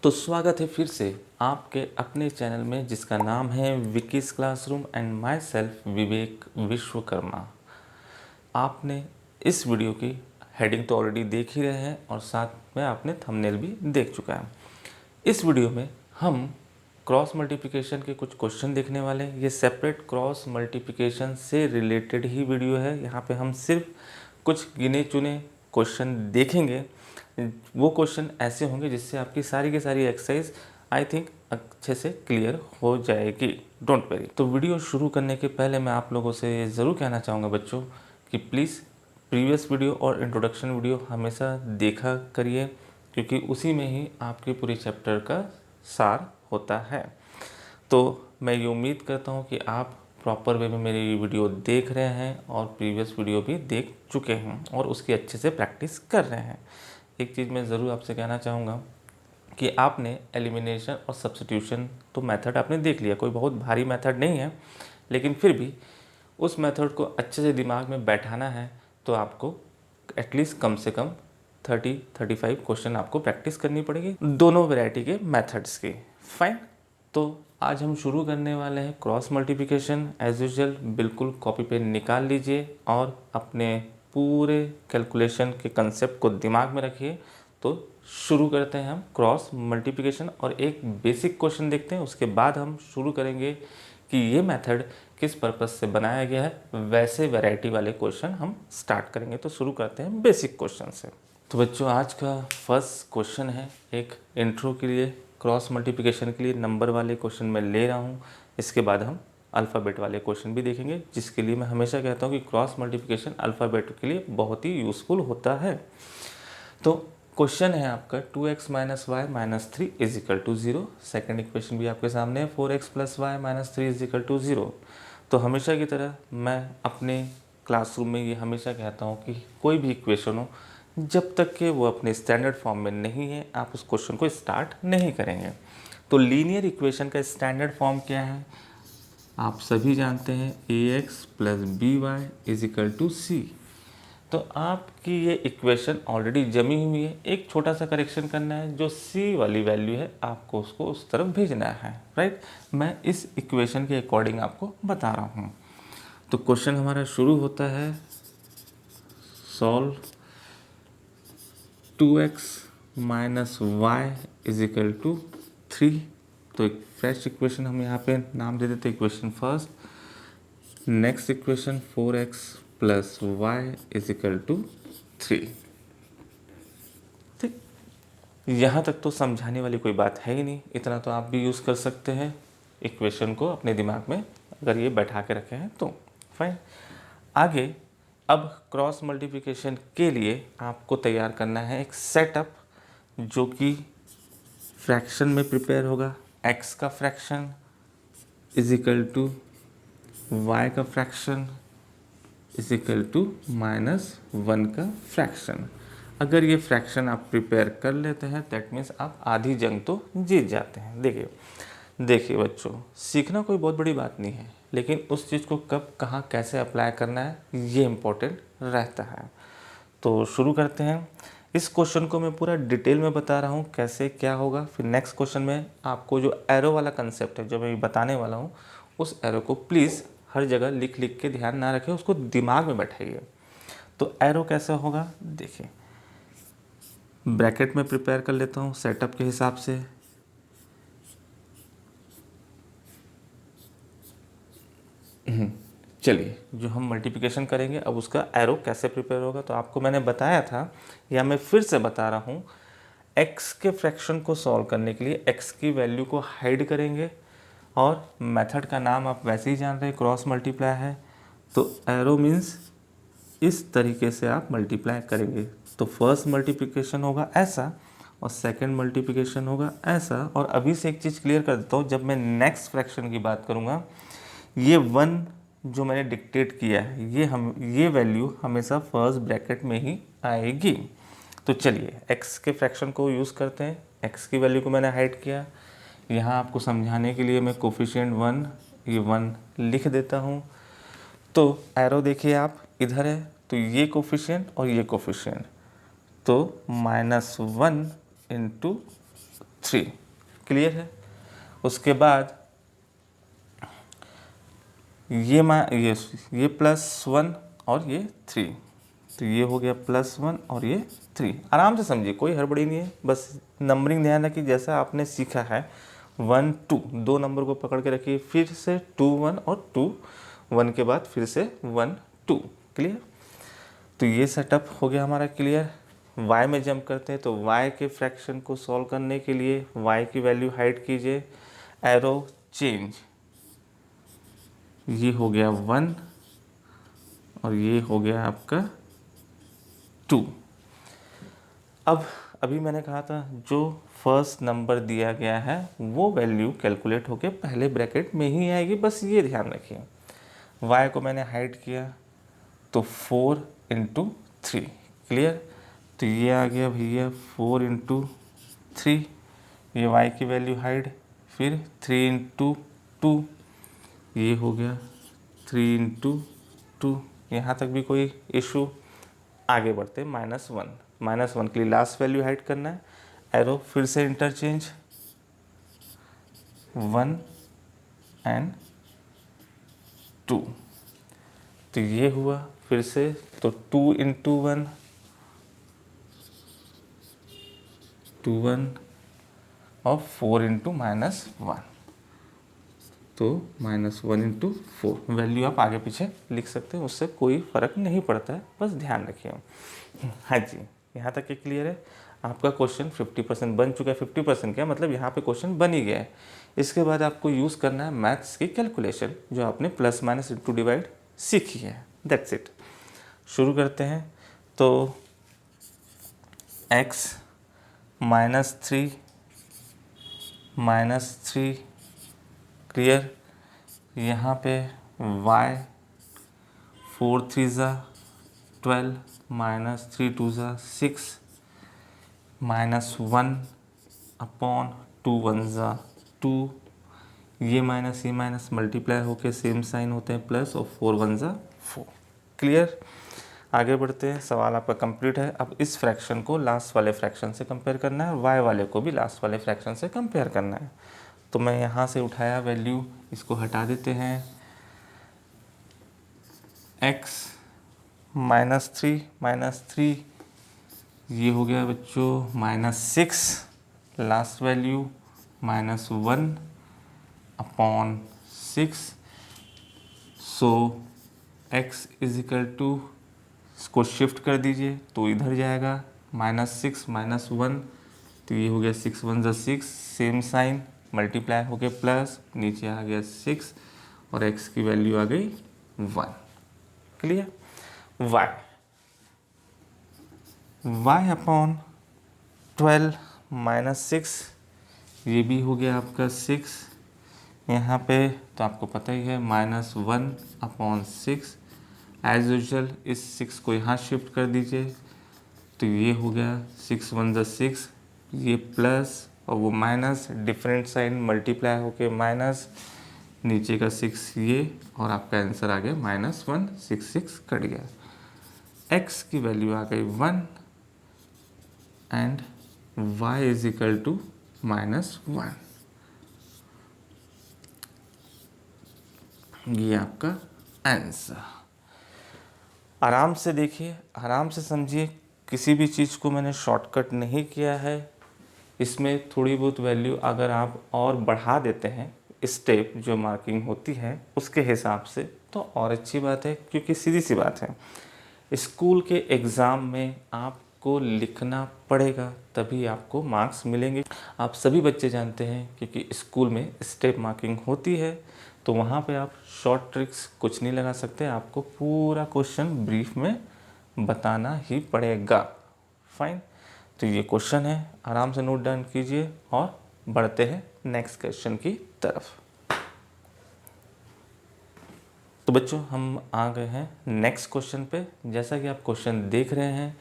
तो स्वागत है फिर से आपके अपने चैनल में जिसका नाम है विकीज़ क्लासरूम एंड माई सेल्फ विवेक विश्वकर्मा। आपने इस वीडियो की हेडिंग तो ऑलरेडी देख ही रहे हैं और साथ में आपने थंबनेल भी देख चुका है। इस वीडियो में हम क्रॉस मल्टीप्लिकेशन के कुछ क्वेश्चन देखने वाले हैं। ये सेपरेट क्रॉस मल्टीप्लिकेशन से रिलेटेड ही वीडियो है। यहाँ पे हम सिर्फ कुछ गिने चुने क्वेश्चन देखेंगे। वो क्वेश्चन ऐसे होंगे जिससे आपकी सारी की सारी एक्सरसाइज आई थिंक अच्छे से क्लियर हो जाएगी। Don't worry. तो वीडियो शुरू करने के पहले मैं आप लोगों से ये ज़रूर कहना चाहूँगा बच्चों कि प्लीज़ प्रीवियस वीडियो और इंट्रोडक्शन वीडियो हमेशा देखा करिए, क्योंकि उसी में ही आपके पूरे चैप्टर का सार होता है। तो मैं ये उम्मीद करता हूँ कि आप प्रॉपर वे में मेरी वीडियो देख रहे हैं और प्रीवियस वीडियो भी देख चुके हैं और उसकी अच्छे से प्रैक्टिस कर रहे हैं। एक चीज़ मैं ज़रूर आपसे कहना चाहूँगा कि आपने एलिमिनेशन और सब्स्टिट्यूशन तो मेथड आपने देख लिया, कोई बहुत भारी मेथड नहीं है, लेकिन फिर भी उस मेथड को अच्छे से दिमाग में बैठाना है तो आपको एटलीस्ट कम से कम 30-35 क्वेश्चन आपको प्रैक्टिस करनी पड़ेगी दोनों वैरायटी के मेथड्स की। फाइन। तो आज हम शुरू करने वाले हैं क्रॉस मल्टीप्लिकेशन। एज यूजुअल बिल्कुल कॉपी पेन निकाल लीजिए और अपने पूरे कैलकुलेशन के कंसेप्ट को दिमाग में रखिए। तो शुरू करते हैं हम क्रॉस मल्टीप्लिकेशन और एक बेसिक क्वेश्चन देखते हैं। उसके बाद हम शुरू करेंगे कि ये मेथड किस पर्पस से बनाया गया है, वैसे वैरायटी वाले क्वेश्चन हम स्टार्ट करेंगे। तो शुरू करते हैं बेसिक क्वेश्चन से। तो बच्चों आज का फर्स्ट क्वेश्चन है एक इंट्रो के लिए, क्रॉस मल्टीप्लिकेशन के लिए नंबर वाले क्वेश्चन मैं ले रहा हूँ। इसके बाद हम अल्फ़ाबेट वाले क्वेश्चन भी देखेंगे, जिसके लिए मैं हमेशा कहता हूँ कि क्रॉस मल्टीप्लिकेशन अल्फ़ाबेट के लिए बहुत ही यूज़फुल होता है। तो क्वेश्चन है आपका 2x minus y minus 3 is equal to 0। Second equation भी आपके सामने है 4x plus y minus 3 is equal to 0। तो हमेशा की तरह मैं अपने क्लासरूम में ये हमेशा कहता हूँ कि कोई भी इक्वेशन हो, जब तक कि वो अपने स्टैंडर्ड फॉर्म में नहीं है आप उस क्वेश्चन को स्टार्ट नहीं करेंगे। तो लीनियर इक्वेशन का स्टैंडर्ड फॉर्म क्या है आप सभी जानते हैं, ax plus B Y is equal to C. तो आपकी ये इक्वेशन ऑलरेडी जमी हुई है, एक छोटा सा करेक्शन करना है, जो सी वाली वैल्यू है आपको उसको उस तरफ भेजना है। राइट, मैं इस इक्वेशन के अकॉर्डिंग आपको बता रहा हूँ। तो क्वेश्चन हमारा शुरू होता है, solve 2x minus y is equal to 3। तो एक फ्रेश इक्वेशन हम यहाँ पे नाम दे देते equation first. Next equation 4x plus Y is equal to 3। ठीक, यहाँ तक तो समझाने वाली कोई बात है ही नहीं, इतना तो आप भी यूज़ कर सकते हैं इक्वेशन को अपने दिमाग में अगर ये बैठा के रखे हैं तो। फाइन, आगे अब क्रॉस मल्टीप्लिकेशन के लिए आपको तैयार करना है एक सेटअप जो कि फ्रैक्शन में प्रिपेयर होगा। x का fraction is equal to y का फ्रैक्शन इज इक्वल टू -1 का फ्रैक्शन। अगर ये फ्रैक्शन आप प्रिपेयर कर लेते हैं दैट मीन्स आप आधी जंग तो जीत जाते हैं। देखिए बच्चों, सीखना कोई बहुत बड़ी बात नहीं है, लेकिन उस चीज़ को कब कहाँ कैसे अप्लाई करना है ये इम्पोर्टेंट रहता है। तो शुरू करते हैं। इस क्वेश्चन को मैं पूरा डिटेल में बता रहा हूँ कैसे क्या होगा, फिर नेक्स्ट क्वेश्चन में आपको जो एरो वाला कंसेप्ट है जो मैं बताने वाला हूँ उस एरो को प्लीज़ हर जगह लिख लिख के ध्यान ना रखें, उसको दिमाग में बैठाइए। तो एरो कैसा होगा देखिए, ब्रैकेट में प्रिपेयर कर लेता हूँ सेटअप के हिसाब से। चलिए, जो हम मल्टीप्लिकेशन करेंगे अब उसका एरो कैसे प्रिपेयर होगा तो आपको मैंने बताया था या मैं फिर से बता रहा हूँ, x के फ्रैक्शन को सॉल्व करने के लिए x की वैल्यू को हाइड करेंगे और मेथड का नाम आप वैसे ही जान रहे हैं, क्रॉस मल्टीप्लाई है। तो एरो मीन्स इस तरीके से आप मल्टीप्लाई करेंगे। तो फर्स्ट मल्टीप्लिकेशन होगा ऐसा और सेकंड मल्टीप्लिकेशन होगा ऐसा। और अभी से एक चीज़ क्लियर कर देता हूँ, जब मैं नेक्स्ट फ्रैक्शन की बात करूँगा, ये 1 जो मैंने डिक्टेट किया है ये वैल्यू हमेशा फर्स्ट ब्रैकेट में ही आएगी। तो चलिए x के फ्रैक्शन को यूज़ करते हैं। x की वैल्यू को मैंने हाइड किया, यहाँ आपको समझाने के लिए मैं कोफिशिएंट 1 ये 1 लिख देता हूँ। तो एरो देखिए आप इधर है, तो ये कोफिशिएंट और ये कोफिशिएंट, तो -1 इंटू 3। क्लियर है। उसके बाद ये +1 और ये 3, तो ये हो गया +1 और ये 3। आराम से समझिए, कोई हड़बड़ी नहीं है, बस नंबरिंग ध्यान रखिए जैसा आपने सीखा है। 1 2 दो नंबर को पकड़ के रखिए, फिर से 2 1 और 2 1 के बाद फिर से 1 2। क्लियर। तो ये सेटअप हो गया हमारा क्लियर। y में जंप करते हैं तो y के फ्रैक्शन को सॉल्व करने के लिए y की वैल्यू हाइड कीजिए, एरो चेंज, ये हो गया 1 और ये हो गया आपका 2। अब अभी मैंने कहा था जो फर्स्ट नंबर दिया गया है वो वैल्यू कैलकुलेट होके पहले ब्रैकेट में ही आएगी, बस ये ध्यान रखिए। y को मैंने हाइड किया तो 4 × 3। क्लियर। तो ये आ गया भैया 4 × 3, ये y की वैल्यू हाइड, फिर 3 × 2, ये हो गया 3 × 2। यहाँ तक भी कोई इशू। आगे बढ़ते -1 के लिए लास्ट वैल्यू हाइड करना है, एरो फिर से इंटरचेंज 1 और 2, तो ये हुआ फिर से, तो 2 × 1 2 1 और 4 × -1, तो -1 × 4 वैल्यू आप आगे पीछे लिख सकते हैं, उससे कोई फ़र्क नहीं पड़ता है, बस ध्यान रखिए। हाँ जी, यहाँ तक के क्लियर है। आपका क्वेश्चन 50% बन चुका है। 50% क्या मतलब, यहाँ पे क्वेश्चन बन ही गया है। इसके बाद आपको यूज़ करना है मैथ्स की कैलकुलेशन, जो आपने प्लस माइनस इंटू डिवाइड सीखी है। That's it. शुरू करते हैं। तो x -3 क्लियर। यहाँ पे y 4 3 12 -3 2 6 -1 अपॉन 2 1 2, ये माइनस मल्टीप्लाई होके सेम साइन होते हैं प्लस, और 4 1 4। क्लियर। आगे बढ़ते हैं। सवाल आपका कंप्लीट है। अब इस फ्रैक्शन को लास्ट वाले फ्रैक्शन से कंपेयर करना है, y वाले को भी लास्ट वाले फ्रैक्शन से कंपेयर करना है। तो मैं यहाँ से उठाया वैल्यू, इसको हटा देते हैं। x -3 ये हो गया बच्चों -6, लास्ट वैल्यू -1 अपॉन 6, सो x = इसको शिफ्ट कर दीजिए तो इधर जाएगा -6 -1, तो ये हो गया 6 1 6, सेम साइन मल्टीप्लाई हो गया प्लस, नीचे आ गया 6 और x की वैल्यू आ गई 1। क्लियर। y अपॉन 12 -6, ये भी हो गया आपका 6 यहाँ पे, तो आपको पता ही है -1 अपॉन 6। एज यूजल इस 6 को यहाँ शिफ्ट कर दीजिए, तो ये हो गया 6 1 6, ये प्लस और वो माइनस, डिफरेंट साइन मल्टीप्लाई होके माइनस, नीचे का 6 ये, और आपका आंसर आ गया -1 6 6 कट गया। x की वैल्यू आ गई 1 एंड y = -1। ये आपका आंसर। आराम से देखिए, आराम से समझिए, किसी भी चीज़ को मैंने शॉर्टकट नहीं किया है। इसमें थोड़ी बहुत वैल्यू अगर आप और बढ़ा देते हैं, स्टेप जो मार्किंग होती है उसके हिसाब से, तो और अच्छी बात है, क्योंकि सीधी सी बात है, स्कूल के एग्ज़ाम में आपको लिखना पड़ेगा तभी आपको मार्क्स मिलेंगे। आप सभी बच्चे जानते हैं, क्योंकि स्कूल में स्टेप मार्किंग होती है, तो वहाँ पे आप शॉर्ट ट्रिक्स कुछ नहीं लगा सकते, आपको पूरा क्वेश्चन ब्रीफ में बताना ही पड़ेगा। फाइन। तो ये क्वेश्चन है, आराम से नोट डाउन कीजिए और बढ़ते हैं नेक्स्ट क्वेश्चन की तरफ। तो बच्चों हम आ गए हैं नेक्स्ट क्वेश्चन पे। जैसा कि आप क्वेश्चन देख रहे हैं,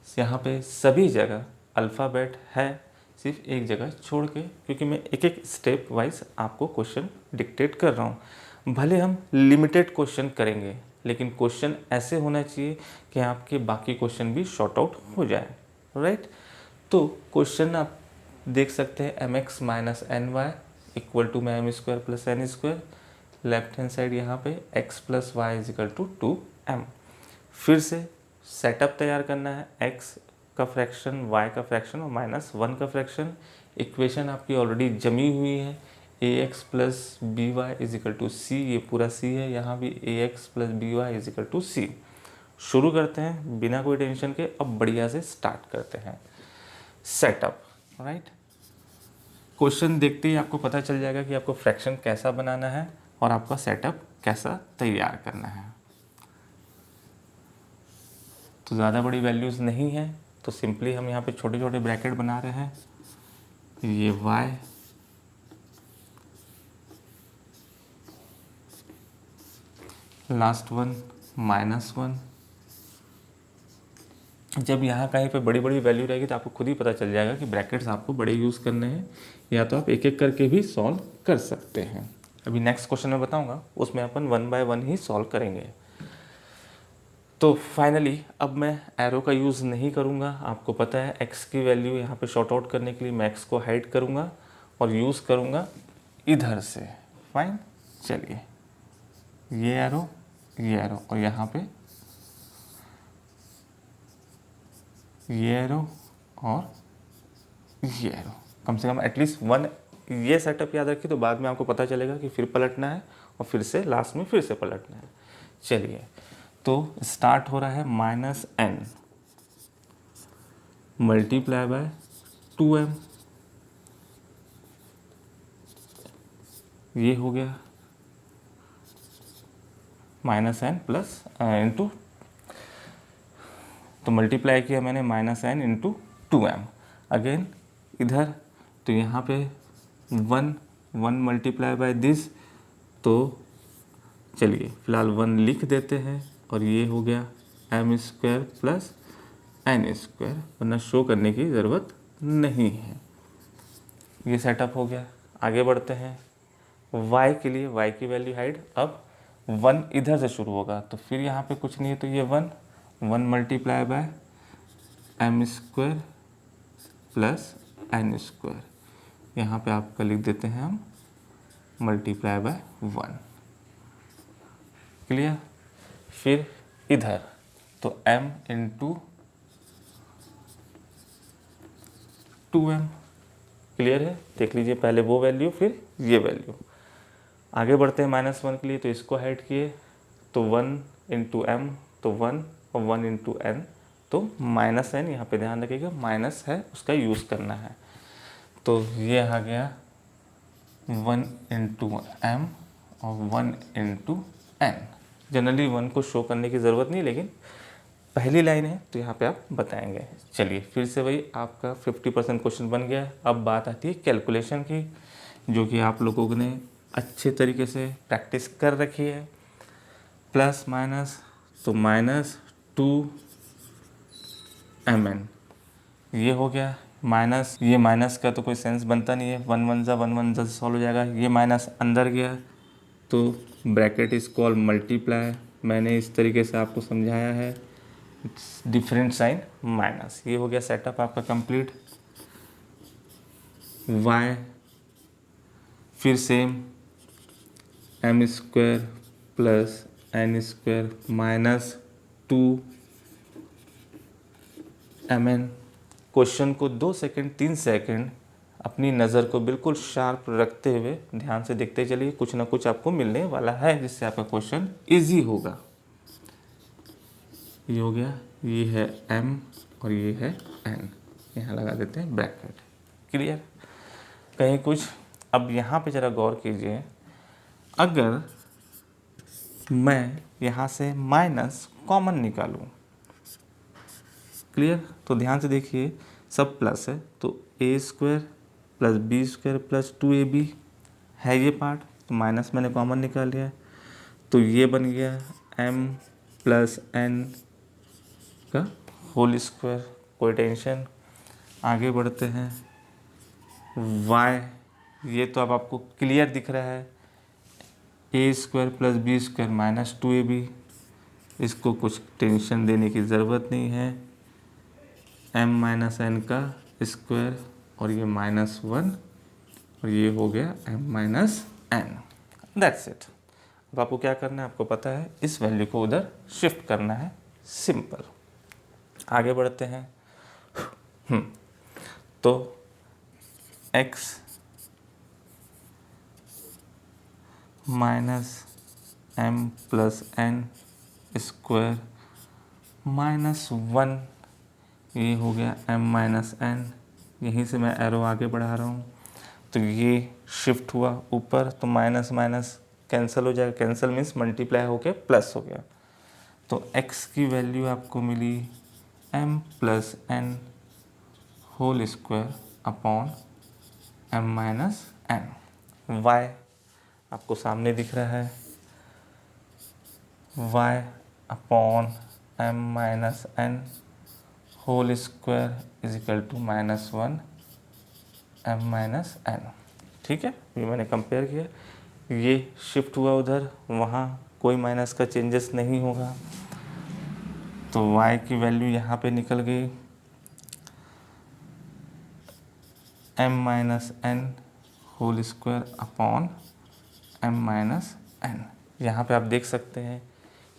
यहाँ पे सभी जगह अल्फ़ाबेट है, सिर्फ एक जगह छोड़ के, क्योंकि मैं एक एक स्टेप वाइज आपको क्वेश्चन डिक्टेट कर रहा हूँ। भले हम लिमिटेड क्वेश्चन करेंगे, लेकिन क्वेश्चन ऐसे होना चाहिए कि आपके बाकी क्वेश्चन भी शॉर्ट आउट हो जाए। राइट। तो क्वेश्चन आप देख सकते हैं M X minus N Y equal to में M square plus N square, left hand side यहाँ पे X plus Y is equal to 2m। फिर से सेटअप तैयार करना है, x का फ्रैक्शन, y का फ्रैक्शन और -1 का फ्रैक्शन। इक्वेशन आपकी ऑलरेडी जमी हुई है, ax plus B Y is equal to c, ये पूरा c है, यहाँ भी ax plus B Y is equal to c. शुरू करते हैं बिना कोई टेंशन के, अब बढ़िया से स्टार्ट करते हैं सेटअप। राइट, क्वेश्चन देखते ही आपको पता चल जाएगा कि आपको फ्रैक्शन कैसा बनाना है और आपका सेटअप कैसा तैयार करना है। तो ज़्यादा बड़ी वैल्यूज़ नहीं है, तो सिंपली हम यहाँ पे छोटे छोटे ब्रैकेट बना रहे हैं। ये y लास्ट वन -1। जब यहाँ कहीं पे बड़ी बड़ी वैल्यू रहेगी तो आपको खुद ही पता चल जाएगा कि ब्रैकेट्स आपको बड़े यूज़ करने हैं, या तो आप एक एक करके भी सॉल्व कर सकते हैं। अभी नेक्स्ट क्वेश्चन मैं बताऊँगा, उसमें अपन 1 बाय 1 ही सॉल्व करेंगे। तो फाइनली अब मैं एरो का यूज़ नहीं करूँगा, आपको पता है x की वैल्यू यहाँ पे शॉर्ट आउट करने के लिए मैं x को हाइड करूँगा और यूज़ करूँगा इधर से। फाइन, चलिए ये एरो और यहाँ पे ये एरो और ये एरो, कम से कम एटलीस्ट 1 ये सेटअप याद रखिए, तो बाद में आपको पता चलेगा कि फिर पलटना है और फिर से लास्ट में फिर से पलटना है। चलिए, तो स्टार्ट हो रहा है -n मल्टीप्लाई बाय 2m, ये हो गया -n प्लस इंटू, तो मल्टीप्लाई किया मैंने -n इंटू 2m। अगेन इधर तो यहाँ पे 1 मल्टीप्लाई बाय दिस, तो चलिए फिलहाल 1 लिख देते हैं और ये हो गया m square plus n square, वरना शो करने की ज़रूरत नहीं है। ये सेटअप हो गया। आगे बढ़ते हैं y के लिए, y की वैल्यू हाइड, अब 1 इधर से शुरू होगा, तो फिर यहाँ पे कुछ नहीं है, तो ये 1 multiply by m square plus n square, यहाँ पे आपका लिख देते हैं हम मल्टीप्लाई बाय 1। क्लियर, फिर इधर तो m इंटू 2m, क्लियर है। देख लीजिए पहले वो वैल्यू फिर ये वैल्यू। आगे बढ़ते हैं -1 के लिए, तो इसको हाइड किए, तो 1 इंटू m, तो 1 और 1 इंटू n, तो -n, यहाँ पे ध्यान रखिएगा माइनस है उसका यूज़ करना है। तो ये आ गया 1 इंटू m और 1 इंटू n। जनरली 1 को शो करने की ज़रूरत नहीं, लेकिन पहली लाइन है तो यहाँ पे आप बताएंगे। चलिए फिर से वही आपका 50% क्वेश्चन बन गया। अब बात आती है कैलकुलेशन की, जो कि आप लोगों ने अच्छे तरीके से प्रैक्टिस कर रखी है। प्लस माइनस, तो -2mn ये हो गया माइनस, ये माइनस का तो कोई सेंस बनता नहीं है, 1 1 से सॉल्व हो जाएगा। ये माइनस अंदर गया तो ब्रैकेट इज कॉल्ड मल्टीप्लाई, मैंने इस तरीके से आपको समझाया है, डिफरेंट साइन माइनस। ये हो गया सेटअप आपका कंप्लीट। y फिर same m square plus n square minus 2mn। Question को 2 सेकंड 3 सेकंड अपनी नज़र को बिल्कुल शार्प रखते हुए ध्यान से देखते चलिए, कुछ ना कुछ आपको मिलने वाला है जिससे आपका क्वेश्चन इजी होगा। ये हो गया, ये है m और ये है n, यहाँ लगा देते हैं ब्रैकेट। क्लियर, कहीं कुछ। अब यहाँ पे ज़रा गौर कीजिए, अगर मैं यहाँ से माइनस कॉमन निकालूँ, क्लियर, तो ध्यान से देखिए सब प्लस है, तो a square plus b square plus 2ab है ये पार्ट, तो माइनस मैंने कॉमन निकाल लिया, तो ये बन गया m प्लस n का होल स्क्वायर। कोई टेंशन। आगे बढ़ते हैं y, ये तो अब आपको क्लियर दिख रहा है, a square plus b square minus 2ab, इसको कुछ टेंशन देने की ज़रूरत नहीं है। m माइनस n का स्क्वायर और ये -1 और ये हो गया m-n। That's it. अब आपको क्या करना है, आपको पता है इस वैल्यू को उधर शिफ्ट करना है, सिंपल। आगे बढ़ते हैं। तो x -m + n स्क्वायर -1, ये हो गया m-n। यहीं से मैं एरो आगे बढ़ा रहा हूँ, तो ये शिफ्ट हुआ ऊपर, तो माइनस माइनस कैंसिल हो जाएगा। कैंसिल मीन्स मल्टीप्लाई होके प्लस हो गया। तो x की वैल्यू आपको मिली m + n whole square upon m-n। y आपको सामने दिख रहा है, y upon m-n whole square is equal to -1 m-n। ठीक है, ये मैंने कंपेयर किया, ये शिफ्ट हुआ उधर, वहाँ कोई माइनस का चेंजेस नहीं होगा, तो y की वैल्यू यहाँ पे निकल गई m-n whole square upon m-n। यहाँ पे आप देख सकते हैं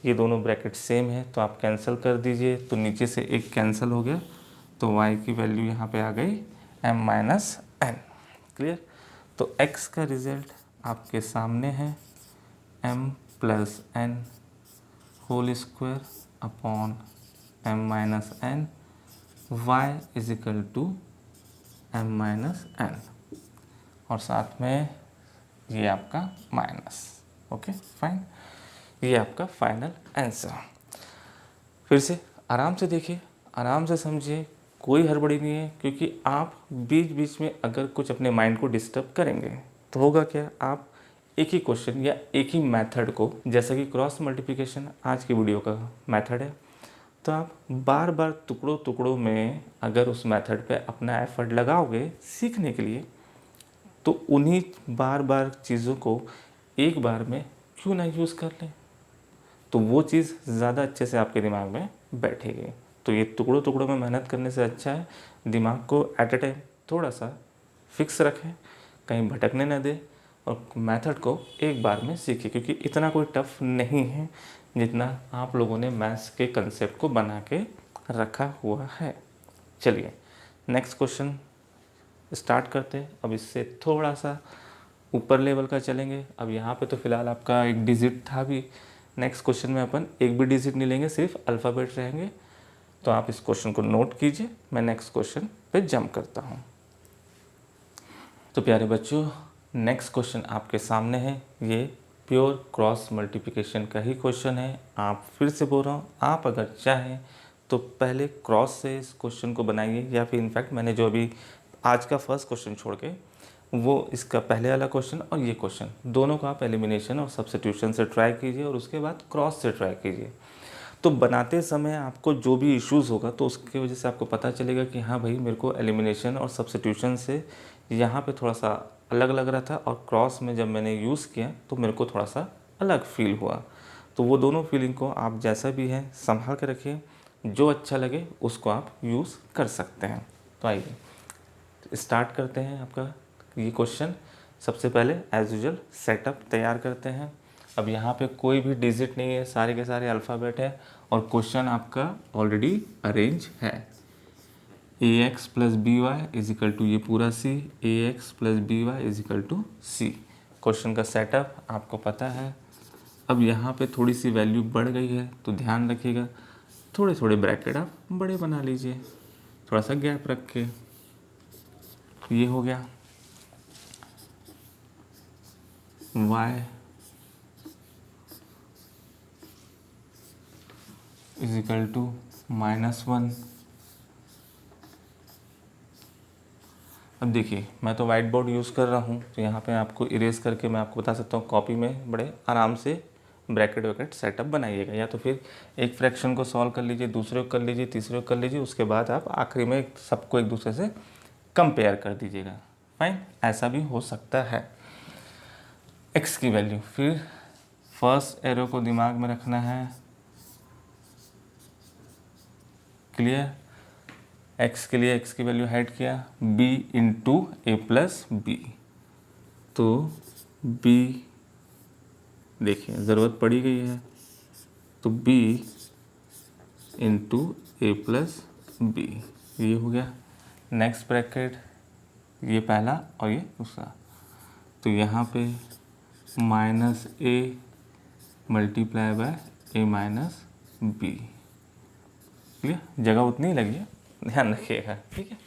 ये दोनों ब्रैकेट सेम है, तो आप कैंसिल कर दीजिए, तो नीचे से एक कैंसिल हो गया, तो y की वैल्यू यहाँ पे आ गई m-n। क्लियर। तो x का रिजल्ट आपके सामने है m + n whole square upon m-n, y is equal to m-n, और साथ में ये आपका माइनस। ओके फाइन, ये आपका फाइनल आंसर। फिर से आराम से देखिए, आराम से समझिए, कोई हड़बड़ी नहीं है, क्योंकि आप बीच बीच में अगर कुछ अपने माइंड को डिस्टर्ब करेंगे तो होगा क्या, आप एक ही क्वेश्चन या एक ही मेथड को, जैसा कि क्रॉस मल्टीप्लिकेशन आज की वीडियो का मेथड है, तो आप बार बार टुकड़ों टुकड़ों में अगर उस मेथड पे अपना एफर्ट लगाओगे सीखने के लिए, तो उन्हीं बार बार चीज़ों को एक बार में क्यों ना यूज़ कर लें, तो वो चीज़ ज़्यादा अच्छे से आपके दिमाग में बैठेगी। तो ये टुकड़ों टुकड़ों में मेहनत करने से अच्छा है दिमाग को एट ए टाइम थोड़ा सा फिक्स रखें, कहीं भटकने ना दें, और मेथड को एक बार में सीखें, क्योंकि इतना कोई टफ नहीं है जितना आप लोगों ने मैथ्स के कंसेप्ट को बना के रखा हुआ है। चलिए नेक्स्ट क्वेश्चन स्टार्ट करते हैं। अब इससे थोड़ा सा ऊपर लेवल का चलेंगे। अब यहाँ पे तो फिलहाल आपका एक डिजिट था भी, नेक्स्ट क्वेश्चन में अपन एक भी डिजिट नहीं लेंगे, सिर्फ अल्फ़ाबेट रहेंगे। तो आप इस क्वेश्चन को नोट कीजिए, मैं नेक्स्ट क्वेश्चन पे जंप करता हूँ। तो प्यारे बच्चों, नेक्स्ट क्वेश्चन आपके सामने है, ये प्योर क्रॉस मल्टीप्लिकेशन का ही क्वेश्चन है। आप फिर से बोल रहा हूँ, आप अगर चाहें तो पहले क्रॉस से इस क्वेश्चन को बनाइए, या फिर इनफैक्ट मैंने जो अभी आज का फर्स्ट क्वेश्चन छोड़ के वो इसका पहले वाला क्वेश्चन और ये क्वेश्चन दोनों को आप एलिमिनेशन और सब्स्टिट्यूशन से ट्राई कीजिए, और उसके बाद क्रॉस से ट्राई कीजिए। तो बनाते समय आपको जो भी इश्यूज़ होगा, तो उसकी वजह से आपको पता चलेगा कि हाँ भाई, मेरे को एलिमिनेशन और सब्स्टिट्यूशन से यहाँ पे थोड़ा सा अलग लग रहा था, और क्रॉस में जब मैंने यूज़ किया तो मेरे को थोड़ा सा अलग फील हुआ। तो वो दोनों फीलिंग को आप जैसा भी है संभाल के रखिए, जो अच्छा लगे उसको आप यूज़ कर सकते हैं। तो आइए स्टार्ट करते हैं आपका ये क्वेश्चन। सबसे पहले एज यूजुअल सेटअप तैयार करते हैं। अब यहाँ पे कोई भी डिजिट नहीं है, सारे के सारे अल्फ़ाबेट है, और क्वेश्चन आपका ऑलरेडी अरेंज है। ax + by is equal to ये पूरा c, ax + by is equal to c। Question का सेटअप आपको पता है। अब यहाँ पे थोड़ी सी वैल्यू बढ़ गई है, तो ध्यान रखिएगा, थोड़े थोड़े ब्रैकेट आप बड़े बना लीजिए, थोड़ा सा गैप रख के। ये हो गया y इज इक्वल टू -1। अब देखिए, मैं तो वाइट बोर्ड यूज़ कर रहा हूँ, तो यहाँ पे आपको इरेज करके मैं आपको बता सकता हूँ, कॉपी में बड़े आराम से ब्रैकेट वैकेट सेटअप बनाइएगा, या तो फिर एक फ्रैक्शन को सॉल्व कर लीजिए, दूसरे को कर लीजिए, तीसरे को कर लीजिए, उसके बाद आप आखिरी में सबको एक दूसरे से कंपेयर कर दीजिएगा। फाइन, ऐसा भी हो सकता है। एक्स की वैल्यू, फिर फर्स्ट एरो को दिमाग में रखना है, क्लियर। x के लिए x की वैल्यू ऐड किया, b into a plus B, तो b देखिए ज़रूरत पड़ी गई है, तो b into a plus b, ये हो गया। नेक्स्ट ब्रैकेट, ये पहला और ये दूसरा, तो यहाँ पे minus a multiply by a minus b, clear, जगह उतनी ही लगी है, ध्यान रखिएगा, ठीक है।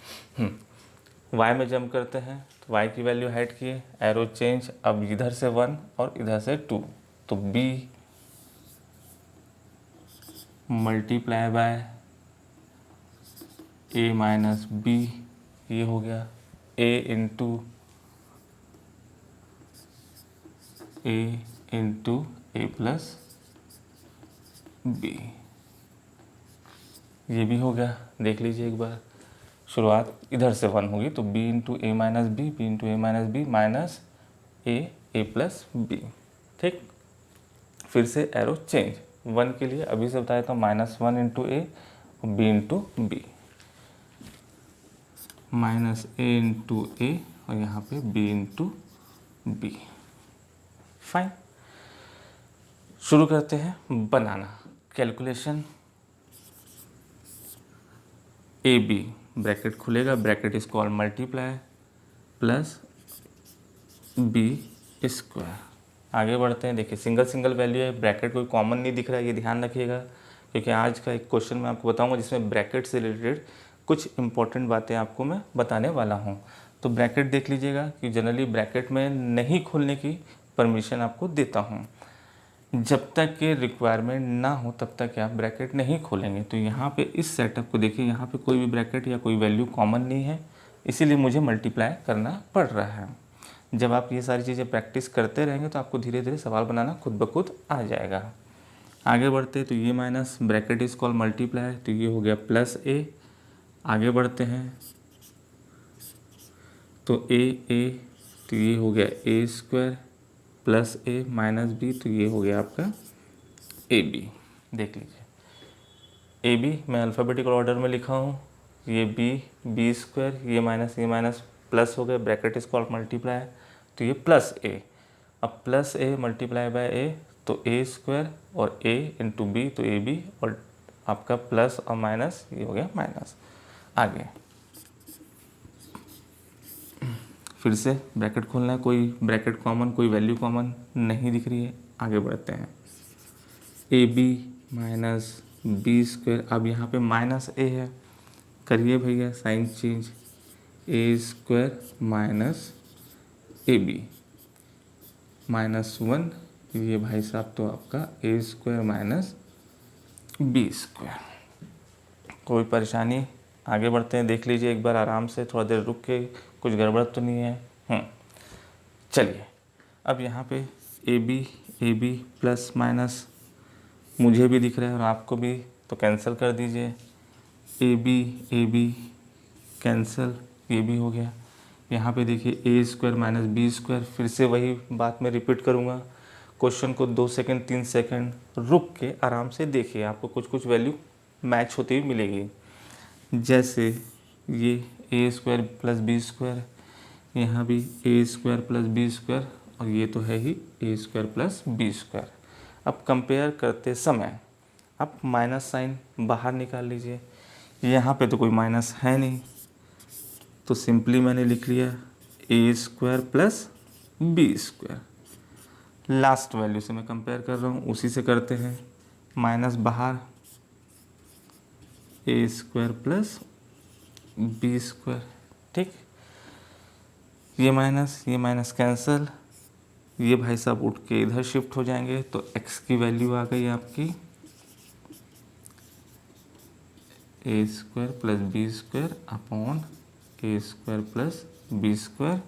y में जंप करते हैं, तो y की वैल्यू ऐड किए, एरो चेंज, अब इधर से 1 और इधर से 2, तो b multiply by a minus b, ये हो गया a into a plus b, ये भी हो गया। देख लीजिए एक बार, शुरुआत इधर से 1 होगी, तो b इंटू ए माइनस बी, बी इंटू ए माइनस बी माइनस ए प्लस बी, ठीक। फिर से एरो चेंज, 1 के लिए अभी से बताया था -1 इंटू ए और बी इंटू बी, माइनस ए इंटू ए और यहाँ पे बी इंटू बी, फाइन। शुरू करते हैं बनाना कैलकुलेशन। ए बी ब्रैकेट खुलेगा, bracket is called multiply plus b square. आगे बढ़ते हैं, देखिए सिंगल सिंगल वैल्यू है, ब्रैकेट कोई कॉमन नहीं दिख रहा है, ये ध्यान रखिएगा, क्योंकि आज का एक क्वेश्चन मैं आपको बताऊंगा जिसमें ब्रैकेट से रिलेटेड कुछ इंपॉर्टेंट बातें आपको मैं बताने वाला हूँ। तो ब्रैकेट देख लीजिएगा कि जनरली ब्रैकेट में नहीं खोलने की परमिशन आपको देता हूँ, जब तक के रिक्वायरमेंट ना हो तब तक आप ब्रैकेट नहीं खोलेंगे। तो यहाँ पे इस सेटअप को देखिए, यहाँ पे कोई भी ब्रैकेट या कोई वैल्यू कॉमन नहीं है, इसीलिए मुझे मल्टीप्लाई करना पड़ रहा है। जब आप ये सारी चीज़ें प्रैक्टिस करते रहेंगे तो आपको धीरे धीरे सवाल बनाना खुद ब खुद आ जाएगा। आगे बढ़ते तो ये minus bracket is called multiply, तो ये हो गया प्लस ए। आगे बढ़ते हैं तो ए तो ये हो गया ए स्क्वायर प्लस ए माइनस बी, तो ये हो गया आपका ए बी। देख लीजिए ए बी मैं अल्फ़ाबेटिकल ऑर्डर में लिखा हूँ, ये बी स्क्वायर, ये माइनस प्लस हो गया, ब्रैकेट इज कॉल्ड मल्टीप्लाई, तो ये प्लस ए। अब प्लस ए मल्टीप्लाई बाय ए, तो ए स्क्वायर और ए इंटू बी, तो ए बी, और आपका प्लस और माइनस ये हो गया माइनस। आगे फिर से ब्रैकेट खोलना है, कोई ब्रैकेट कॉमन, कोई वैल्यू कॉमन नहीं दिख रही है। आगे बढ़ते हैं, a b minus b square, अब यहाँ पे माइनस ए है, करिए भैया sign change, a square minus a b -1, ये भाई साहब तो आपका a square minus b square. कोई परेशानी? आगे बढ़ते हैं, देख लीजिए एक बार आराम से, थोड़ा देर रुक के, कुछ गड़बड़ तो नहीं है। चलिए अब यहाँ पे ए बी प्लस माइनस मुझे भी दिख रहा है और आपको भी, तो कैंसिल कर दीजिए, ए बी कैंसिल, ये भी हो गया। यहाँ पे देखिए ए स्क्वायर माइनस बी स्क्वायर, फिर से वही बात मैं रिपीट करूँगा, क्वेश्चन को 2 सेकंड 3 सेकंड रुक के आराम से देखिए, आपको कुछ कुछ वैल्यू मैच होती हुई मिलेगी। जैसे ये ए स्क्वायर प्लस बी स्क्वायर, यहाँ भी ए स्क्वायर प्लस बी स्क्वायर, और ये तो है ही ए स्क्वायर प्लस बी स्क्वायर। अब कंपेयर करते समय आप माइनस साइन बाहर निकाल लीजिए, यहाँ पे तो कोई माइनस है नहीं, तो सिंपली मैंने लिख लिया a square plus b square. Last value से मैं कंपेयर कर रहा हूँ, उसी से करते हैं, माइनस बाहर, ए स्क्वायर प्लस बी स्क्वायर, ठीक। ये माइनस कैंसिल, ये भाई साहब उठ के इधर शिफ्ट हो जाएंगे, तो x की वैल्यू आ गई आपकी a square plus b square upon a square plus b square,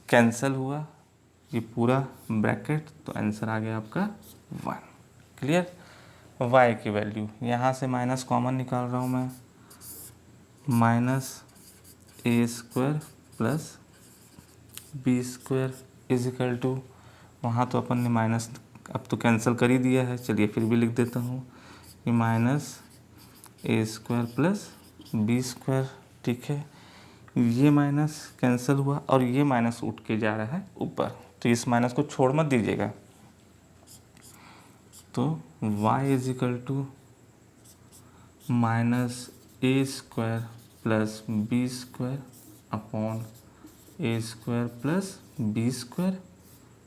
cancel हुआ ये पूरा ब्रैकेट, तो आंसर आ गया आपका 1। क्लियर? y की वैल्यू यहाँ से माइनस कॉमन निकाल रहा हूँ मैं, minus a square plus b square is equal to, वहाँ तो अपन ने माइनस अब तो कैंसिल कर ही दिया है, चलिए फिर भी लिख देता हूँ, ये minus a square plus b square, ठीक है। ये माइनस कैंसिल हुआ और ये माइनस उठ के जा रहा है ऊपर, तो इस माइनस को छोड़ मत दीजिएगा। तो y is equal to minus a square plus b square upon a square plus b square,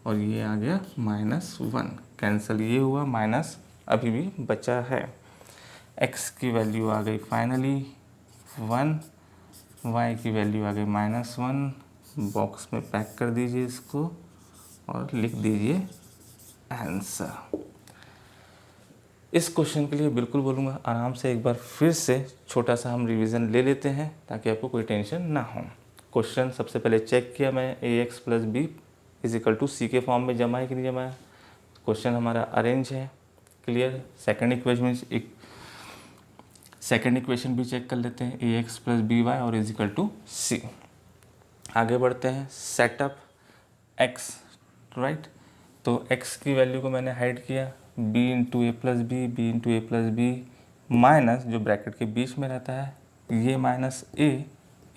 और ये आ गया -1, कैंसिल ये हुआ, माइनस अभी भी बचा है। x की वैल्यू आ गई फाइनली 1, y की वैल्यू आ गई -1। बॉक्स में पैक कर दीजिए इसको और लिख दीजिए आंसर। इस क्वेश्चन के लिए बिल्कुल बोलूँगा आराम से एक बार फिर से छोटा सा हम रिवीजन ले लेते हैं ताकि आपको कोई टेंशन ना हो। क्वेश्चन सबसे पहले चेक किया मैं, ax plus b is equal to c के फॉर्म में जमा है कि नहीं जमा है। क्वेश्चन हमारा अरेंज है, क्लियर। सेकंड इक्वेशन भी चेक कर लेते हैं, ax प्लस बी वाई और इज इक्वल टू सी। आगे बढ़ते हैं, सेटअप x, राइट। तो x की वैल्यू को मैंने हाइड किया, b into a plus B minus जो ब्रैकेट के बीच में रहता है ये माइनस ए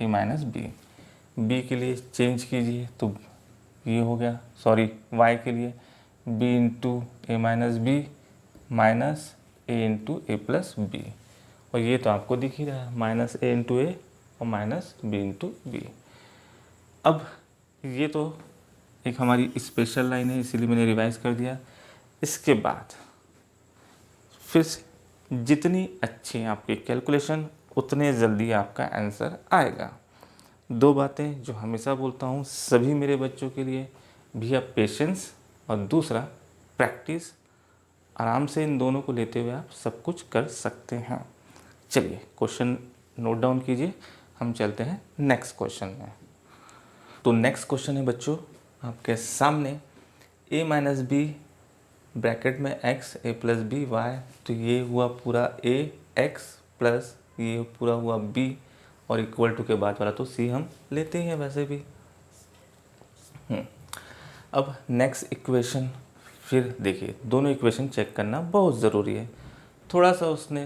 माइनस बी के लिए चेंज कीजिए तो ये हो गया, सॉरी y के लिए b into A minus b minus A into a plus b, और ये तो आपको दिख ही रहा है माइनस ए इंटू ए और माइनस बी इंटू बी। अब ये तो एक हमारी स्पेशल लाइन है इसीलिए मैंने रिवाइज कर दिया। इसके बाद फिर से जितनी अच्छी आपकी कैलकुलेशन उतने जल्दी आपका आंसर आएगा। दो बातें जो हमेशा बोलता हूँ सभी मेरे बच्चों के लिए, भैया पेशेंस और दूसरा प्रैक्टिस। आराम से इन दोनों को लेते हुए आप सब कुछ कर सकते हैं। चलिए क्वेश्चन नोट डाउन कीजिए, हम चलते हैं नेक्स्ट क्वेश्चन में। तो नेक्स्ट क्वेश्चन है बच्चों आपके सामने, a माइनस बी ब्रैकेट में x a plus B y, तो ये हुआ पूरा a x प्लस ये पूरा हुआ b और इक्वल टू के बाद वाला तो c हम लेते ही हैं वैसे भी। अब नेक्स्ट इक्वेशन फिर देखिए, दोनों इक्वेशन चेक करना बहुत ज़रूरी है। थोड़ा सा उसने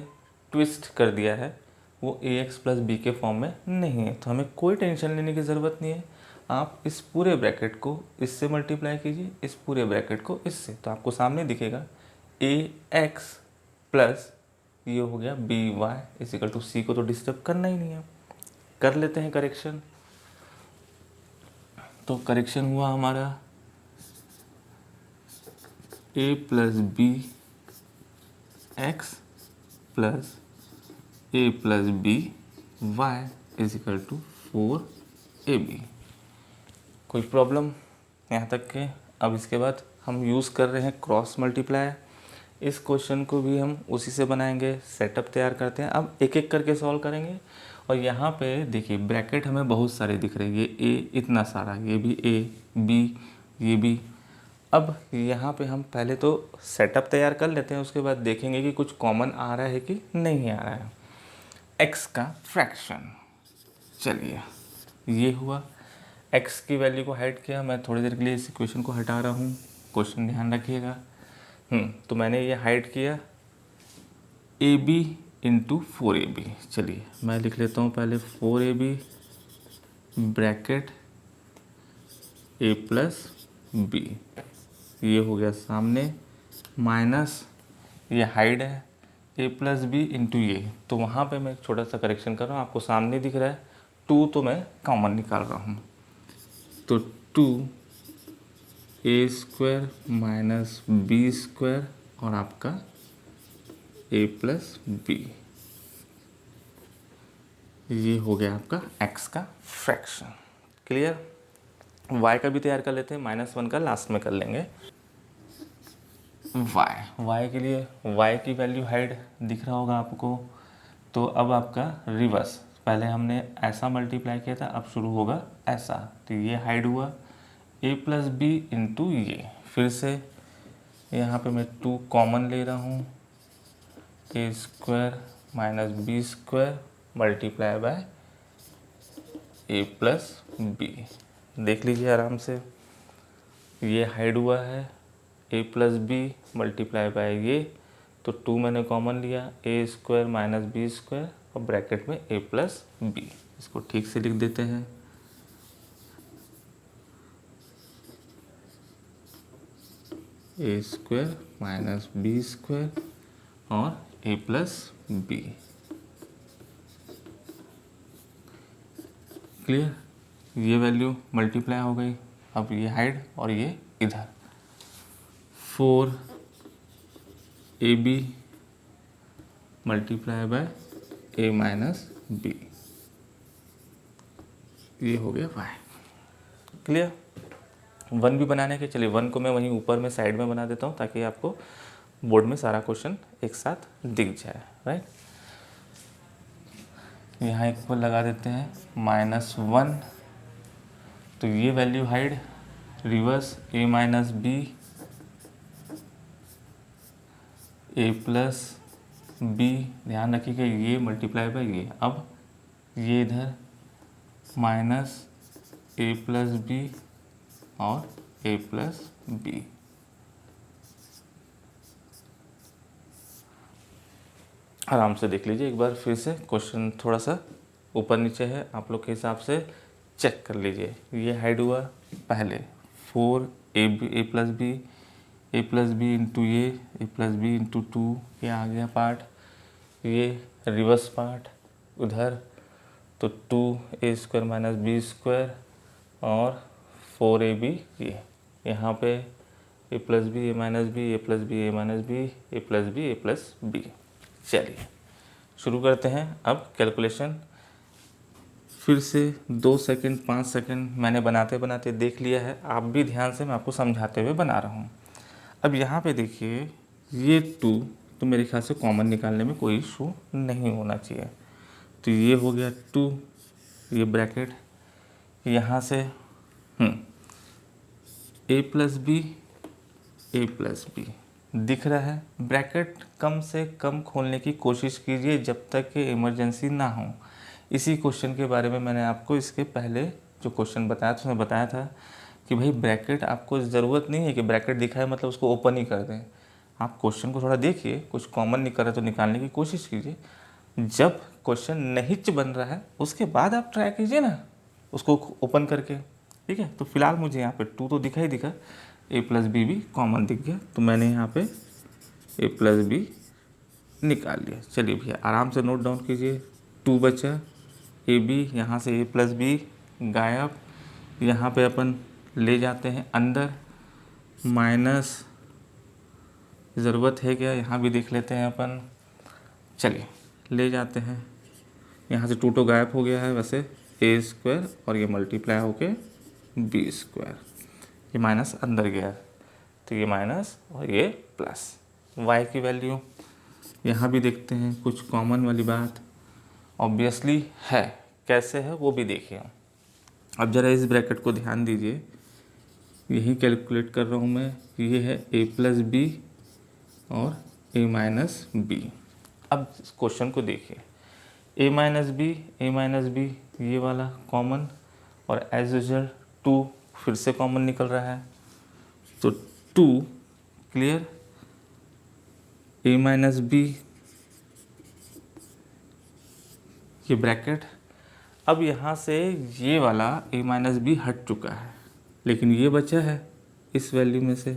ट्विस्ट कर दिया है, वो ax प्लस बी के फॉर्म में नहीं है, तो हमें कोई टेंशन लेने की ज़रूरत नहीं है। आप इस पूरे ब्रैकेट को इससे मल्टीप्लाई कीजिए, इस पूरे ब्रैकेट को इससे, तो आपको सामने दिखेगा ax प्लस ये हो गया b Y is equal to c को तो डिस्टर्ब करना ही नहीं है। कर लेते हैं करेक्शन। तो करेक्शन हुआ हमारा a plus b x plus a plus B Y is equal to 4ab। कोई प्रॉब्लम यहाँ तक के। अब इसके बाद हम यूज़ कर रहे हैं क्रॉस मल्टीप्लाई। इस क्वेश्चन को भी हम उसी से बनाएंगे, सेटअप तैयार करते हैं। अब एक एक करके सॉल्व करेंगे। और यहाँ पे देखिए ब्रैकेट हमें बहुत सारे दिख रहे हैं, ये a इतना सारा, ये भी a b ये भी। अब यहाँ पे हम पहले तो सेटअप तैयार कर लेते हैं, उसके बाद देखेंगे कि कुछ कॉमन आ रहा है कि नहीं आ रहा है। x का फ्रैक्शन, चलिए ये हुआ, x की वैल्यू को हाइड किया। मैं थोड़ी देर के लिए इस इक्वेशन को हटा रहा हूँ, क्वेश्चन ध्यान रखिएगा। तो मैंने ये हाइड किया ab इंटू 4ab। चलिए मैं लिख लेता हूँ पहले 4ab bracket a plus b, ये हो गया सामने, माइनस ये हाइड है a प्लस बी इंटू ये, तो वहाँ पे मैं एक छोटा सा करेक्शन कर रहा हूँ, आपको सामने दिख रहा है 2 तो मैं कॉमन निकाल रहा हूँ, तो 2a square minus b square और आपका a प्लस बी, ये हो गया आपका x का फ्रैक्शन। क्लियर। y का भी तैयार कर लेते हैं, -1 का लास्ट में कर लेंगे। y के लिए y की वैल्यू हाइड दिख रहा होगा आपको, तो अब आपका रिवर्स, पहले हमने ऐसा मल्टीप्लाई किया था, अब शुरू होगा ऐसा, तो ये हाइड हुआ a प्लस बी इंटू ये, फिर से यहाँ पे मैं 2 कॉमन ले रहा हूँ, a square minus b square multiply by a plus b. देख लीजिए आराम से, ये हाइड हुआ है a plus b multiply by ये, तो 2 मैंने कॉमन लिया, a square minus b square और ब्रैकेट में a प्लस बी। इसको ठीक से लिख देते हैं। A square minus b square और a प्लस बी। क्लियर? ये वैल्यू मल्टीप्लाई हो गई। अब ये हाइड और ये इधर 4ab multiply by a minus b, ये हो गया y। क्लियर? 1 भी बनाने के, चलिए 1 को मैं वहीं ऊपर में साइड में बना देता हूँ ताकि आपको बोर्ड में सारा क्वेश्चन एक साथ दिख जाए। राइट, यहाँ एक पर लगा देते हैं -1, तो ये value hide, reverse a minus b, a plus b, ध्यान रखिएगा ये मल्टीप्लाई बाय ये। अब ये इधर माइनस a प्लस बी और a प्लस बी। आराम से देख लीजिए एक बार फिर से, क्वेश्चन थोड़ा सा ऊपर नीचे है, आप लोग के हिसाब से चेक कर लीजिए। ये हाइड हुआ पहले 4a plus B into a plus B into 2, ये आ गया पार्ट। ये रिवर्स पार्ट उधर, तो 2a square minus b square और 4ab, ये यहाँ पे a plus b a minus b, a plus b a minus b, a plus b a plus b. चलिए शुरू करते हैं अब कैलकुलेशन। फिर से 2 सेकंड 5 सेकंड मैंने बनाते बनाते देख लिया है, आप भी ध्यान से, मैं आपको समझाते हुए बना रहा हूँ। अब यहाँ पे देखिए ये 2 तो मेरे ख्याल से कॉमन निकालने में कोई इशू नहीं होना चाहिए। तो ये हो गया 2, ये ब्रैकेट यहाँ से a प्लस बी दिख रहा है। ब्रैकेट कम से कम खोलने की कोशिश कीजिए जब तक कि इमरजेंसी ना हो। इसी क्वेश्चन के बारे में मैंने आपको इसके पहले जो क्वेश्चन बताया था उसमें बताया था कि भाई ब्रैकेट आपको ज़रूरत नहीं है कि ब्रैकेट दिखा है मतलब उसको ओपन ही कर दें। आप क्वेश्चन को थोड़ा देखिए, कुछ कॉमन नहीं कर रहे तो निकालने की कोशिश कीजिए। जब क्वेश्चन नहीं बन रहा है उसके बाद आप ट्राई कीजिए ना उसको ओपन करके। ठीक है, तो फिलहाल मुझे यहाँ पे 2 तो दिखा ही दिखा, a प्लस बी भी कॉमन दिख गया, तो मैंने यहाँ पे a प्लस बी निकाल लिया। चलिए भैया आराम से नोट डाउन कीजिए। 2 बचा, ए बी, यहाँ से a प्लस बी गायब, यहाँ पे अपन ले जाते हैं अंदर, माइनस ज़रूरत है क्या यहाँ भी देख लेते हैं अपन। चलिए ले जाते हैं, यहाँ से 2 तो गायब हो गया है वैसे, a स्क्वायर और ये मल्टीप्लाई होके बी स्क्वायर, ये माइनस अंदर गया तो ये माइनस और ये प्लस। y की वैल्यू यहाँ भी देखते हैं, कुछ कॉमन वाली बात ऑब्वियसली है, कैसे है वो भी देखिए। अब ज़रा इस ब्रैकेट को ध्यान दीजिए, यही कैलकुलेट कर रहा हूँ मैं। ये है a प्लस बी और a माइनस बी। अब क्वेश्चन को देखिए, a माइनस बी ये वाला कॉमन और एज यूजुअल 2 फिर से कॉमन निकल रहा है, तो 2 क्लियर, a माइनस बी, ये ब्रैकेट। अब यहाँ से ये वाला a माइनस बी हट चुका है लेकिन ये बचा है इस वैल्यू में से,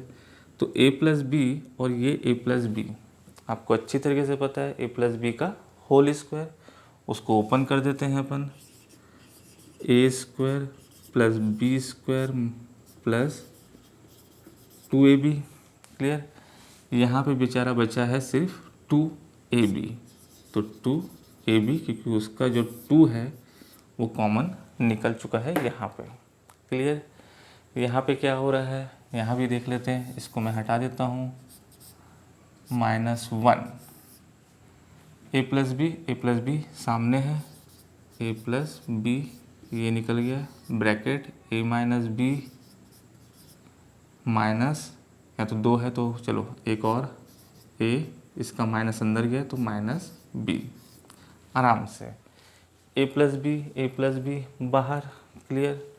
तो a प्लस बी और ये a प्लस बी आपको अच्छी तरीके से पता है, a प्लस बी का होल स्क्वायर, उसको ओपन कर देते हैं अपन, a square plus b square plus 2ab। Clear? यहाँ पे बेचारा बचा है सिर्फ 2ab, तो 2ab क्योंकि उसका जो 2 है वो कॉमन निकल चुका है यहाँ पे। क्लियर? यहाँ पे क्या हो रहा है यहाँ भी देख लेते हैं, इसको मैं हटा देता हूँ, -1, a प्लस बी सामने है, a प्लस बी ये निकल गया, bracket a minus b minus, या तो 2 है तो चलो एक और a, इसका माइनस अंदर गया तो माइनस b। आराम से a प्लस बी बाहर। क्लियर?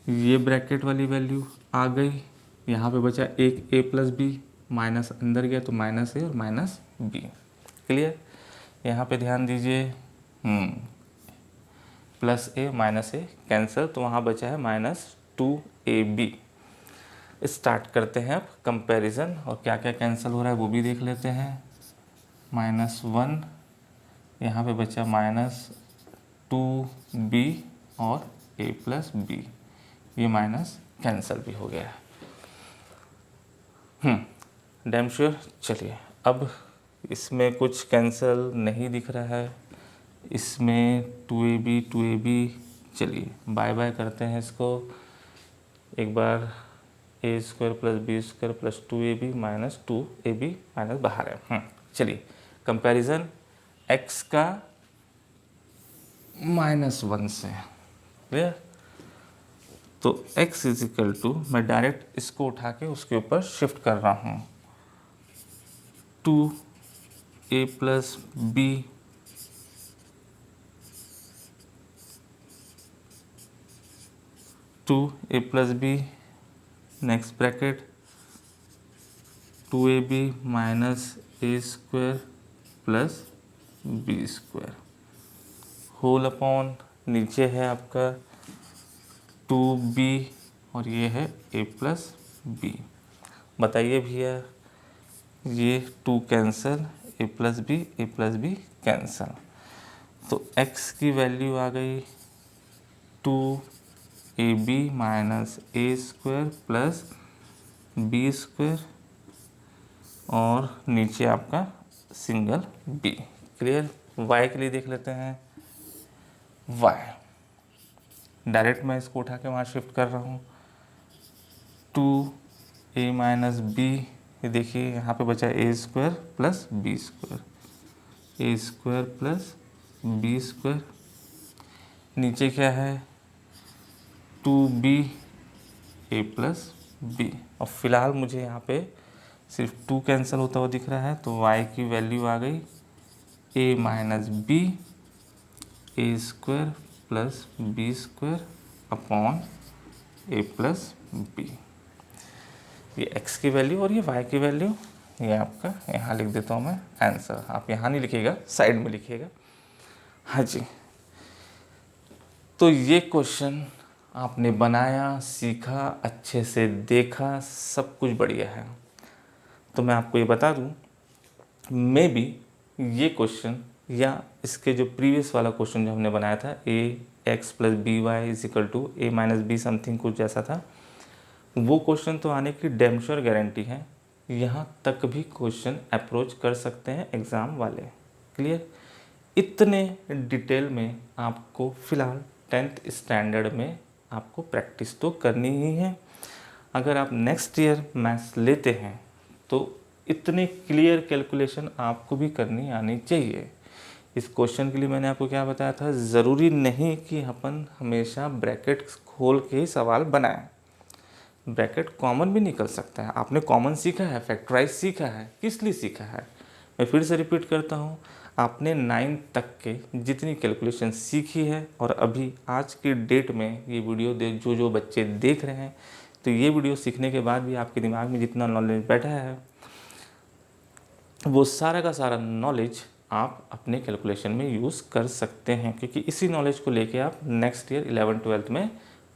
ये ब्रैकेट वाली वैल्यू आ गई, यहाँ पे बचा एक a प्लस बी, माइनस अंदर गया तो माइनस a और माइनस b। क्लियर? यहाँ पे ध्यान दीजिए, प्लस ए माइनस ए कैंसिल, तो वहाँ बचा है -2ab। स्टार्ट करते हैं अब कंपैरिजन, और क्या क्या कैंसिल हो रहा है वो भी देख लेते हैं। -1, यहाँ पे बचा -2b और a + b, ये माइनस कैंसिल भी हो गया है। Damn sure. चलिए अब इसमें कुछ कैंसिल नहीं दिख रहा है, इसमें 2ab चलिए बाय बाय करते हैं इसको एक बार। a² + b² + 2ab - 2ab minus बाहर है। चलिए कंपैरिजन x का -1 से, क्लियर। तो x = मैं डायरेक्ट इसको उठा के उसके ऊपर शिफ्ट कर रहा हूँ, 2a + b next bracket 2ab - a² + b², whole upon नीचे है आपका 2b और ये है a + b। बताइए भैया, ये 2 कैंसिल, a + b कैंसिल, तो x की वैल्यू आ गई 2ab - a² + b², और नीचे आपका सिंगल b। क्लियर। y के लिए देख लेते हैं। y डायरेक्ट मैं इसको उठा के वहाँ शिफ्ट कर रहा हूँ, 2a - b, ये देखिए यहाँ पे बचा a² + b², a² + b², नीचे क्या है 2b a + b, और फिलहाल मुझे यहाँ पे सिर्फ 2 कैंसिल होता हुआ दिख रहा है, तो y की वैल्यू आ गई a - b a² + b² upon a + b। ये x की वैल्यू और ये y की वैल्यू, ये आपका यहाँ लिख देता हूँ मैं आंसर। आप यहाँ नहीं लिखिएगा, साइड में लिखिएगा। हाँ जी, तो ये क्वेश्चन आपने बनाया, सीखा, अच्छे से देखा, सब कुछ बढ़िया है। तो मैं आपको ये बता दूँ, मे बी ये क्वेश्चन या इसके जो प्रीवियस वाला क्वेश्चन जो हमने बनाया था ax + by = a - b something कुछ जैसा था, वो क्वेश्चन तो आने की डैम श्योर गारंटी है। यहाँ तक भी क्वेश्चन अप्रोच कर सकते हैं एग्ज़ाम वाले। क्लियर। इतने डिटेल में आपको फ़िलहाल 10th स्टैंडर्ड में आपको प्रैक्टिस तो करनी ही है। अगर आप नेक्स्ट ईयर मैथ्स लेते हैं तो इतने क्लियर कैलकुलेशन आपको भी करनी आनी चाहिए। इस क्वेश्चन के लिए मैंने आपको क्या बताया था, ज़रूरी नहीं कि अपन हमेशा ब्रैकेट खोल के ही सवाल बनाएं। ब्रैकेट कॉमन भी निकल सकता है। आपने कॉमन सीखा है, फैक्टराइज सीखा है, किस लिए सीखा है? मैं फिर से रिपीट करता हूँ, आपने 9 तक के जितनी कैलकुलेशन सीखी है, और अभी आज की डेट में ये वीडियो जो बच्चे देख रहे हैं, तो ये वीडियो सीखने के बाद भी आपके दिमाग में जितना नॉलेज बैठा है, वो सारा का सारा नॉलेज आप अपने कैलकुलेशन में यूज़ कर सकते हैं, क्योंकि इसी नॉलेज को लेके आप नेक्स्ट ईयर 11th-12th में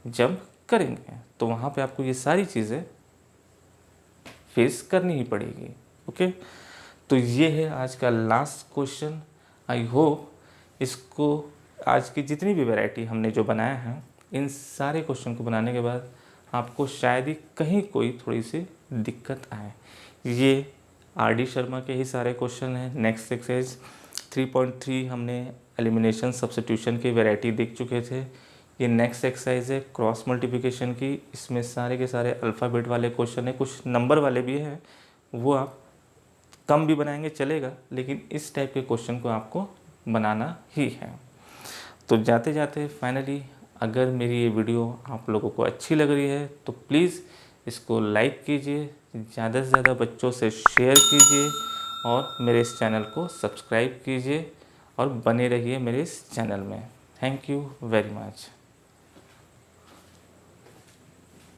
जब करेंगे तो वहाँ पे आपको ये सारी चीज़ें फेस करनी ही पड़ेगी। ओके, तो ये है आज का लास्ट क्वेश्चन। आई होप इसको, आज की जितनी भी वैरायटी हमने जो बनाया है, इन सारे क्वेश्चन को बनाने के बाद आपको शायद ही कहीं कोई थोड़ी सी दिक्कत आए। ये आर.डी. शर्मा के ही सारे क्वेश्चन हैं। नेक्स्ट एक्सरसाइज 3.3 हमने एलिमिनेशन सब्स्टिट्यूशन की वैरायटी देख चुके थे। ये नेक्स्ट एक्सरसाइज है क्रॉस मल्टीप्लिकेशन की। इसमें सारे के सारे अल्फ़ाबेट वाले क्वेश्चन है, कुछ नंबर वाले भी हैं, वो आप कम भी बनाएंगे चलेगा, लेकिन इस टाइप के क्वेश्चन को आपको बनाना ही है। तो जाते जाते फाइनली, अगर मेरी ये वीडियो आप लोगों को अच्छी लग रही है तो प्लीज़ इसको लाइक कीजिए, ज़्यादा से ज़्यादा बच्चों से शेयर कीजिए, और मेरे इस चैनल को सब्सक्राइब कीजिए और बने रहिए मेरे इस चैनल में। Thank you very much.